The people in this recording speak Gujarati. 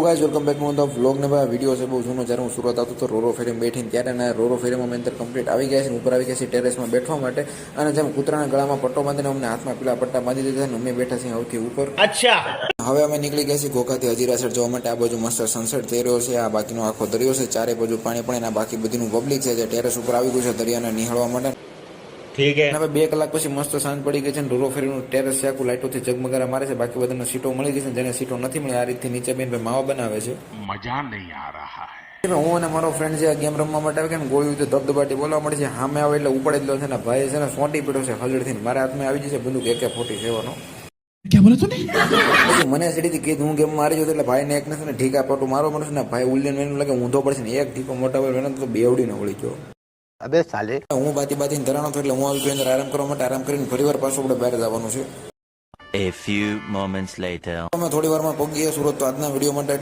તો guys welcome back to the vlog ને ભાઈ વિડીયો છે બહુ જૂનો. જ્યારે હું સુરત આવતો તો રોરો ફેરી બેઠીને ત્યારે ને રોરો ફેરીમાં અમે અંદર કમ્પ્લીટ આવી ગયા છે. ઉપર આવી ગયા છે ટેરેસમાં બેઠવા માટે, અને જેમ કૂતરાના ગળામાં પટ્ટો બાંધીને અમને હાથમાં પીલા પટ્ટા બાંધી દીધા છે. અમે બેઠા છીએ સૌથી ઉપર. અચ્છા, હવે અમે નીકળી ગયા છીએ ઘોઘાથી હજીરા સાઈડ જવા માટે. આ બાજુ મસ્ત સનસેટ થઈ રહ્યો છે. આ બાકીનો આખો દરિયો છે, ચારે બાજુ પાણી પાણી. આ બાકી બધીનું પબ્લિક છે જે ટેરેસ ઉપર આવી ગયું છે દરિયાને નિહાળવા માટે. ઠીક છે. હવે 2 કલાક પછી મસ્ત સાંજ પડી ગઈ છે. રોરો ફેરીનું ટેરેસ છે આખું લાઇટોથી જગમગારા મારે છે. બાકી બધાને સીટો મળી ગઈ છે. જેને સીટો નથી મળી આ રીતથી નીચે બેન માવા બનાવે છે. મજા નહીં આ રહા હે. હું અને મારો ફ્રેન્ડ જે ગેમ રમવા માટે આવે કે ગોળ્યું તો ધબધબાટી બોલવા મળે છે. સામે આવે એટલે ઉપાડી જ લો છે ને ભાઈ છે ને સોંટી પીડ્યો છે હજળથી. મારા હાથમાં આવી જશે બંદૂક AK-47 નો. ક્યાં બોલો તું? મને સીધી કીધું હું ગેમ મારી જતો એટલે ભાઈ ને એક નથી ને ઠીકા પટું મારો મળશે ને ભાઈ ઉલ્લેન વેન લાગે ઊંધો પડશે ને એક ઠીકો મોટા ભાઈ વેન તો બેવડીને વળી ગયો. અબે સાલે હું બાતીને ધરાણો થયો એટલે હું આવી ગયો અંદર આરામ કરવા માટે. આરામ કરીને ફરીવાર પાછું આપણે બહાર જવાનું છે. A few moments later. અમે થોડી વારમાં પહોંચી ગયા સુરત. તો આજના વિડીયો માટે એટલું.